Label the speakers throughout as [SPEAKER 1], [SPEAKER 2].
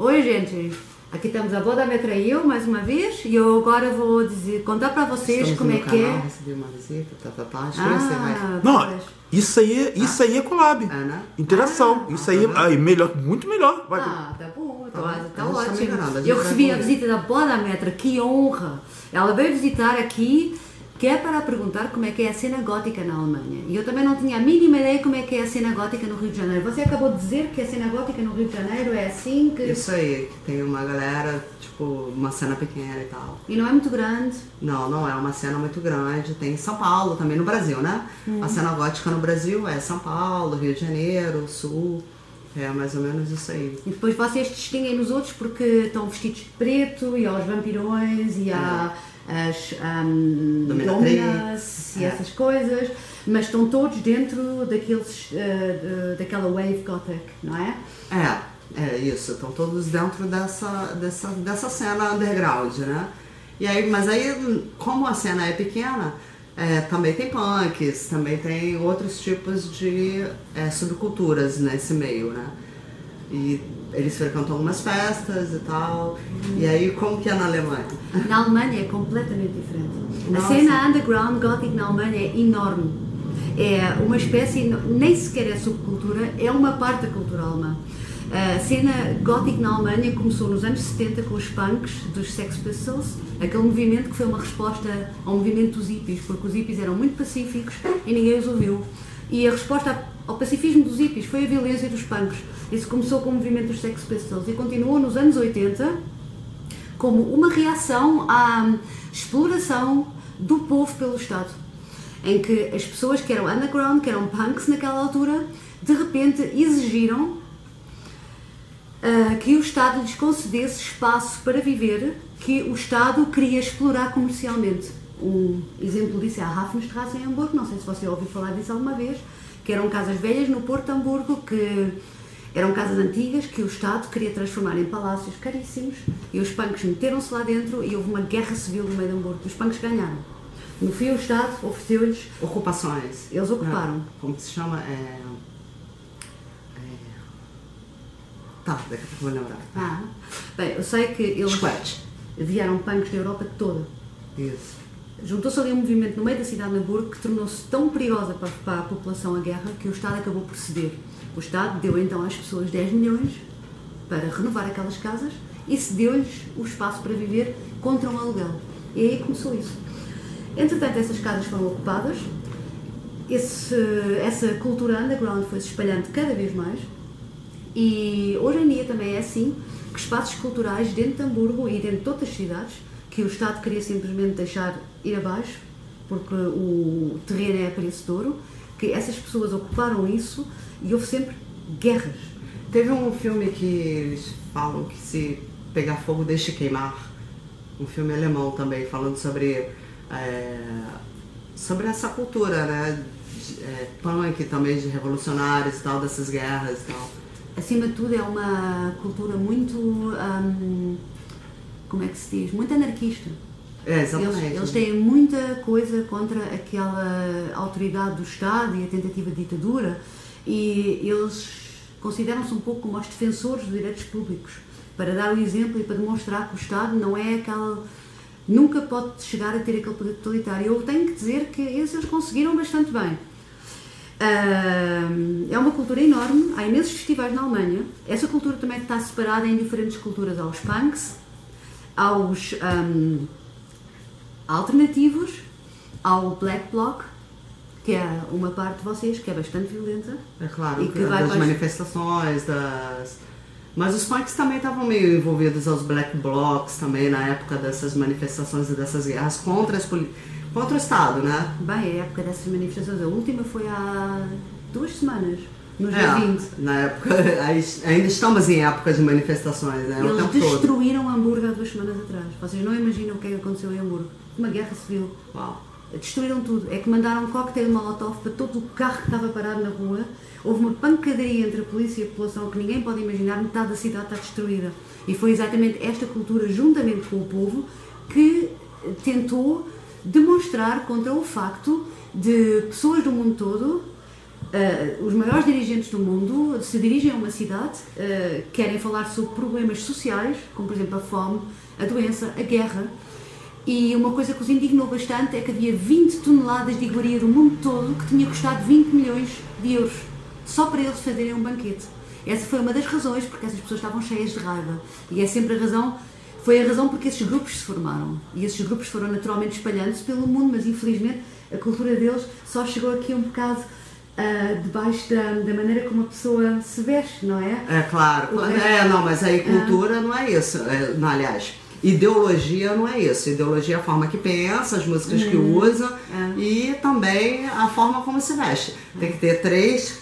[SPEAKER 1] Oi, gente, aqui estamos a Boda Metra e eu, mais uma vez, e eu agora vou contar para vocês como é que é.
[SPEAKER 2] Recebi uma visita, acho que você vai...
[SPEAKER 3] Não, isso aí é collab.
[SPEAKER 2] Né?
[SPEAKER 3] Interação. Isso aí, melhor, muito melhor. Vai.
[SPEAKER 1] Tá bom, tá
[SPEAKER 2] tá
[SPEAKER 1] ótimo.
[SPEAKER 2] melhorando,
[SPEAKER 1] Eu recebi a visita da Boda Metra, que honra! Ela veio visitar aqui, que é para perguntar como é que é a cena gótica na Alemanha. E eu também não tinha a mínima ideia como é que é a cena gótica no Rio de Janeiro. Você acabou de dizer que a cena gótica no Rio de Janeiro é assim que...
[SPEAKER 2] Isso aí, que tem uma galera, tipo, uma cena pequena e tal.
[SPEAKER 1] E não é muito grande?
[SPEAKER 2] Não é uma cena muito grande. Tem em São Paulo, também no Brasil, né? A cena gótica no Brasil é São Paulo, Rio de Janeiro, Sul. É mais ou menos isso aí.
[SPEAKER 1] E depois vocês distinguem nos outros porque estão vestidos de preto e aos vampirões e há as dominas e essas coisas, mas estão todos dentro daquela wave gothic, não é?
[SPEAKER 2] É isso, estão todos dentro dessa cena underground, né? E aí, mas aí, como a cena é pequena, também tem punks, também tem outros tipos de subculturas nesse meio, né? E eles frequentam algumas festas e tal. E aí, como que é na Alemanha?
[SPEAKER 1] Na Alemanha é completamente diferente.
[SPEAKER 2] Nossa.
[SPEAKER 1] A cena underground gothic na Alemanha é enorme. É uma espécie, nem sequer é subcultura, é uma parte da cultura alemã. A cena gothic na Alemanha começou nos anos 70 com os punks dos Sex Pistols, aquele movimento que foi uma resposta ao movimento dos hippies, porque os hippies eram muito pacíficos e ninguém os ouviu. E a resposta ao pacifismo dos hippies foi a violência dos punks. Isso começou com o movimento dos Sex Pistols e continuou nos anos 80 como uma reação à exploração do povo pelo Estado, em que as pessoas que eram underground, que eram punks naquela altura, de repente exigiram que o Estado lhes concedesse espaço para viver, que o Estado queria explorar comercialmente. Um exemplo disso é a Hafenstraße em Hamburgo, não sei se você ouviu falar disso alguma vez, que eram casas velhas no Porto de Hamburgo, que eram casas antigas que o Estado queria transformar em palácios caríssimos e os punks meteram-se lá dentro e houve uma guerra civil no meio de Hamburgo. Os punks ganharam. No fim, o Estado ofereceu-lhes...
[SPEAKER 2] Ocupações.
[SPEAKER 1] Eles ocuparam.
[SPEAKER 2] Como que se chama? Tá, daqui a pouco vou lembrar.
[SPEAKER 1] Bem, eu sei que eles vieram punks da Europa toda.
[SPEAKER 2] Isso.
[SPEAKER 1] Juntou-se ali um movimento no meio da cidade de Hamburgo que tornou-se tão perigosa para a população a guerra que o Estado acabou por ceder. O Estado deu então às pessoas 10 milhões para renovar aquelas casas e cedeu-lhes o espaço para viver contra um aluguel. E aí começou isso. Entretanto, essas casas foram ocupadas, essa cultura underground foi se espalhando cada vez mais e hoje em dia também é assim que espaços culturais dentro de Hamburgo e dentro de outras cidades que o Estado queria simplesmente deixar ir abaixo porque o terreno é a preço de ouro, que essas pessoas ocuparam isso e houve sempre guerras.
[SPEAKER 2] Teve um filme que eles falam que se pegar fogo deixa queimar, um filme alemão também, falando sobre essa cultura, né, punk também, de revolucionários e tal, dessas guerras e tal.
[SPEAKER 1] Acima de tudo é uma cultura muito, como é que se diz, muito anarquista.
[SPEAKER 2] Exatamente.
[SPEAKER 1] Eles têm muita coisa contra aquela autoridade do Estado e a tentativa de ditadura e eles consideram-se um pouco como os defensores dos direitos públicos, para dar o exemplo e para demonstrar que o Estado não é aquele, nunca pode chegar a ter aquele poder totalitário. Eu tenho que dizer que eles conseguiram bastante bem. É uma cultura enorme, há imensos festivais na Alemanha. Essa cultura também está separada em diferentes culturas, aos punks, aos alternativos, ao black bloc, que é uma parte de vocês que é bastante violenta.
[SPEAKER 2] É claro,
[SPEAKER 1] e que
[SPEAKER 2] das manifestações, mas os punks também estavam meio envolvidos aos black blocs também na época dessas manifestações e dessas guerras contra o Estado, né?
[SPEAKER 1] Bem, a época dessas manifestações, a última foi há 2 semanas, no dia 20.
[SPEAKER 2] Na época, ainda estamos em época de manifestações, né?
[SPEAKER 1] Eles
[SPEAKER 2] o tempo
[SPEAKER 1] destruíram Hamburgo há 2 semanas atrás. Vocês não imaginam o que é que aconteceu em Hamburgo. Uma guerra civil.
[SPEAKER 2] Uau.
[SPEAKER 1] Destruíram tudo. É que mandaram um cocktail molotov para todo o carro que estava parado na rua. Houve uma pancadaria entre a polícia e a população que ninguém pode imaginar. Metade da cidade está destruída. E foi exatamente esta cultura, juntamente com o povo, que tentou demonstrar contra o facto de pessoas do mundo todo Os maiores dirigentes do mundo se dirigem a uma cidade, querem falar sobre problemas sociais, como por exemplo a fome, a doença, a guerra, e uma coisa que os indignou bastante é que havia 20 toneladas de iguaria do mundo todo que tinha custado 20 milhões de euros, só para eles fazerem um banquete. Essa foi uma das razões porque essas pessoas estavam cheias de raiva, e é sempre a razão, foi a razão porque esses grupos se formaram, e esses grupos foram naturalmente espalhando-se pelo mundo, mas infelizmente a cultura deles só chegou aqui um bocado debaixo da maneira como a pessoa se veste, não é?
[SPEAKER 2] É claro, não, mas aí cultura não é isso, não, aliás, ideologia não é isso, ideologia é a forma que pensa, as músicas que usa e também a forma como se veste. Tem que ter três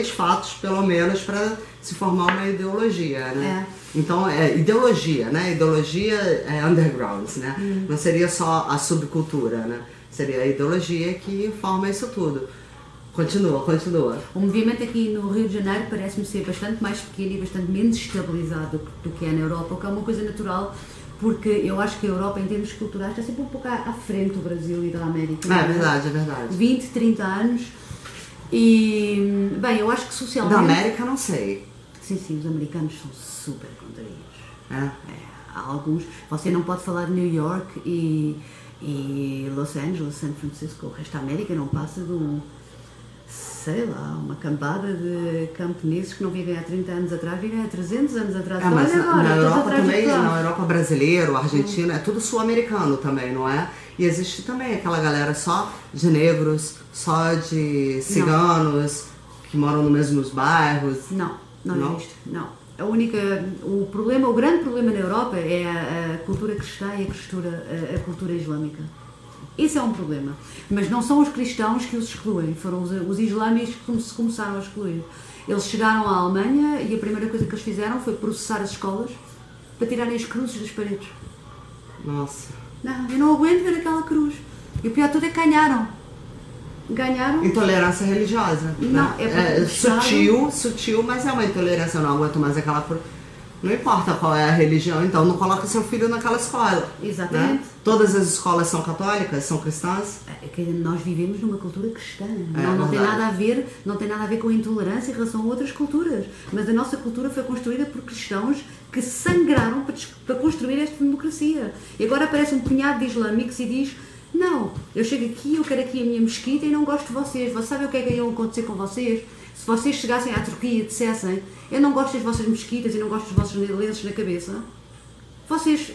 [SPEAKER 2] fatos pelo menos para se formar uma ideologia, né? Então ideologia, né? Ideologia é underground, né? Não seria só a subcultura, né? Seria a ideologia que forma isso tudo. Continua.
[SPEAKER 1] O movimento aqui no Rio de Janeiro parece-me ser bastante mais pequeno e bastante menos estabilizado do que é na Europa, o que é uma coisa natural, porque eu acho que a Europa, em termos culturais, está sempre um pouco à frente do Brasil e da América.
[SPEAKER 2] É verdade.
[SPEAKER 1] 20, 30 anos. E, bem, eu acho que socialmente...
[SPEAKER 2] Da América não sei.
[SPEAKER 1] Sim, os americanos são super contraídos. Há alguns... Você não pode falar de New York e Los Angeles, San Francisco, o resto da América não passa de sei lá, uma cambada de camponeses que não vivem há 30 anos atrás, vivem há 300 anos atrás.
[SPEAKER 2] Mas na Europa também, na Europa brasileira, argentina, é tudo sul-americano também, não é? E existe também aquela galera só de negros, só de ciganos, que moram nos mesmos bairros.
[SPEAKER 1] Não existe, não. O grande problema na Europa é a cultura cristã e a cultura islâmica. Isso é um problema, mas não são os cristãos que os excluem, foram os islâmicos que se começaram a excluir. Eles chegaram à Alemanha e a primeira coisa que eles fizeram foi processar as escolas para tirarem as cruzes das paredes.
[SPEAKER 2] Nossa.
[SPEAKER 1] Não, eu não aguento ver aquela cruz. E o pior de tudo é que ganharam.
[SPEAKER 2] Intolerância religiosa.
[SPEAKER 1] Não,
[SPEAKER 2] né? Sutil, mas é uma intolerância. Eu não aguento mais aquela cruz. Não importa qual é a religião, então não coloca seu filho naquela escola.
[SPEAKER 1] Exatamente.
[SPEAKER 2] Né? Todas as escolas são católicas, são cristãs.
[SPEAKER 1] Nós vivemos numa cultura cristã. Não tem nada a ver com a intolerância em relação a outras culturas. Mas a nossa cultura foi construída por cristãos que sangraram para construir esta democracia. E agora aparece um punhado de islâmicos e diz: não, eu chego aqui, eu quero aqui a minha mesquita e não gosto de vocês. Você sabe o que é que ia acontecer com vocês? Se vocês chegassem à Turquia e dissessem: eu não gosto das vossas mesquitas e não gosto dos vossos lenços na cabeça, vocês,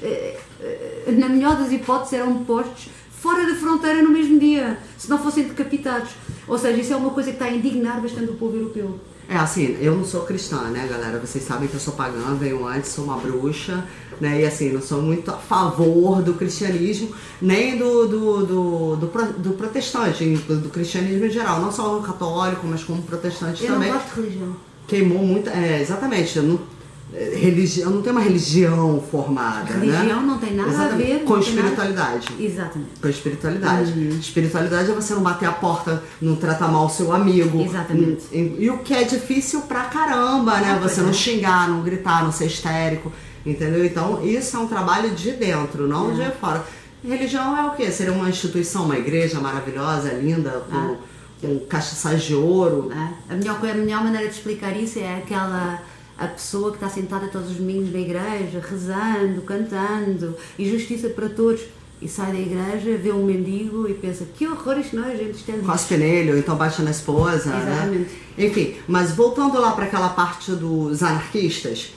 [SPEAKER 1] na melhor das hipóteses, eram postos fora da fronteira no mesmo dia, se não fossem decapitados. Ou seja, isso é uma coisa que está a indignar bastante o povo europeu.
[SPEAKER 2] É assim, eu não sou cristã, né, galera? Vocês sabem que eu sou pagã, venho antes, sou uma bruxa, né? E assim, não sou muito a favor do cristianismo, nem do protestante, do cristianismo em geral. Não só o católico, mas como protestante também.
[SPEAKER 1] Eu não gosto de religião.
[SPEAKER 2] Queimou muito, exatamente. Eu não tenho uma religião formada,
[SPEAKER 1] religião,
[SPEAKER 2] né?
[SPEAKER 1] não tem nada a ver
[SPEAKER 2] com espiritualidade.
[SPEAKER 1] Exatamente.
[SPEAKER 2] Com espiritualidade. Espiritualidade é você não bater a porta, não tratar mal o seu amigo.
[SPEAKER 1] Exatamente.
[SPEAKER 2] E o que é difícil pra caramba, né? Você não xingar, não gritar, não ser histérico, entendeu? Então isso é um trabalho de dentro, não de fora. Religião é o quê? Seria uma instituição, uma igreja maravilhosa, linda, com castiçais de ouro.
[SPEAKER 1] A melhor maneira de explicar isso é a pessoa que está sentada todos os domingos na igreja, rezando, cantando, e justiça para todos, e sai da igreja, vê um mendigo e pensa: que horror, isto não é, gente, isto é lixo.
[SPEAKER 2] Cospe nele, ou então baixa na esposa.
[SPEAKER 1] Exatamente.
[SPEAKER 2] Né? Enfim, mas voltando lá para aquela parte dos anarquistas,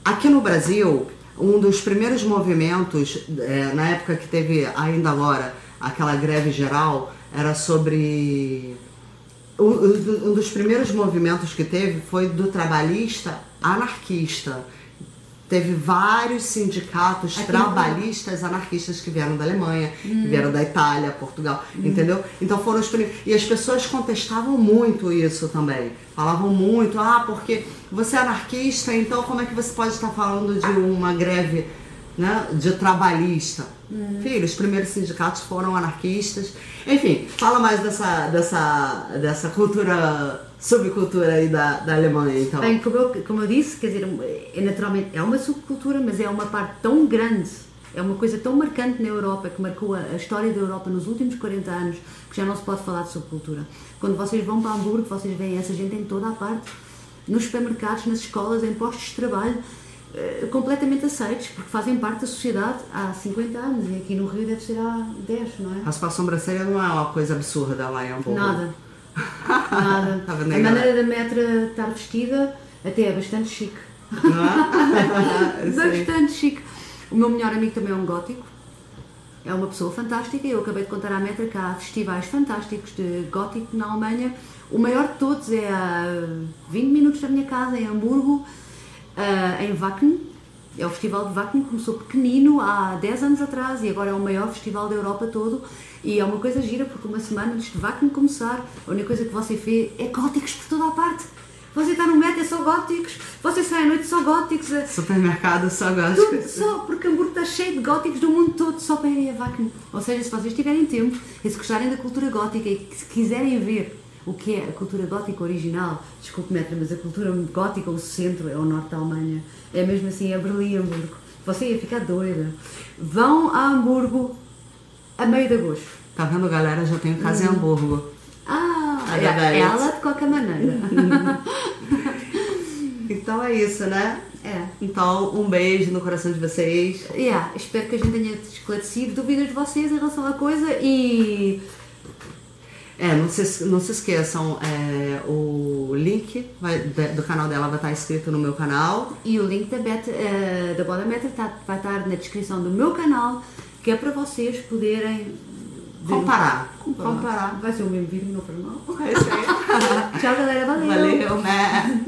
[SPEAKER 2] aqui no Brasil, um dos primeiros movimentos, na época que teve ainda agora aquela greve geral, era sobre... Um dos primeiros movimentos que teve foi do trabalhista anarquista. Teve vários sindicatos trabalhistas anarquistas que vieram da Alemanha, que vieram da Itália, Portugal, entendeu? Então foram os primeiros. E as pessoas contestavam muito isso também. Falavam muito: porque você é anarquista, então como é que você pode estar falando de uma greve, né, de trabalhista? Filho, os primeiros sindicatos foram anarquistas. Enfim, fala mais dessa cultura, subcultura aí da Alemanha, então.
[SPEAKER 1] Bem, como eu disse, quer dizer, naturalmente é uma subcultura, mas é uma parte tão grande É uma coisa tão marcante na Europa, que marcou a história da Europa nos últimos 40 anos, que já não se pode falar de subcultura. Quando vocês vão para Hamburgo, vocês veem essa gente em toda a parte, nos supermercados, nas escolas, em postos de trabalho, completamente aceitos, porque fazem parte da sociedade há 50 anos, e aqui no Rio deve ser há 10, não é?
[SPEAKER 2] Raspar a sobrancelha não é uma coisa absurda lá em Hamburgo.
[SPEAKER 1] Nada. Nada. A maneira da Metra estar vestida até é bastante chique.
[SPEAKER 2] Não é?
[SPEAKER 1] Bastante chique. O meu melhor amigo também é um gótico. É uma pessoa fantástica. Eu acabei de contar à Metra que há festivais fantásticos de gótico na Alemanha. O maior de todos é a 20 minutos da minha casa, em Hamburgo, em Wacken. É o Festival de Wacken, começou pequenino há 10 anos atrás e agora é o maior festival da Europa todo. E é uma coisa gira, porque uma semana antes de Wacken começar, a única coisa que você vê é góticos por toda a parte. Você está no metro, é só góticos. Você sai à noite, só góticos.
[SPEAKER 2] Supermercado, só góticos.
[SPEAKER 1] Tudo só, porque Hamburgo está cheio de góticos do mundo todo, só para irem a Wacken. Ou seja, se vocês tiverem tempo, e se gostarem da cultura gótica e se quiserem ver o que é a cultura gótica original, desculpe, Metra, mas a cultura gótica, o centro, é o norte da Alemanha. É mesmo assim, é Berlim, Hamburgo. Você ia ficar doida. Vão a Hamburgo a meio de agosto.
[SPEAKER 2] Tá vendo, galera? Já tenho casa em Hamburgo.
[SPEAKER 1] Ela de qualquer maneira.
[SPEAKER 2] Então é isso, né?
[SPEAKER 1] É.
[SPEAKER 2] Então, um beijo no coração de vocês.
[SPEAKER 1] Espero que a gente tenha esclarecido dúvidas de vocês em relação à coisa e...
[SPEAKER 2] não se esqueçam, o link do canal dela vai estar escrito no meu canal.
[SPEAKER 1] E o link da Boda Metra vai estar na descrição do meu canal, que é para vocês poderem
[SPEAKER 2] comparar.
[SPEAKER 1] Vai ser o mesmo vídeo no canal.
[SPEAKER 2] É isso aí.
[SPEAKER 1] Tchau, galera. Valeu.
[SPEAKER 2] Valeu, né?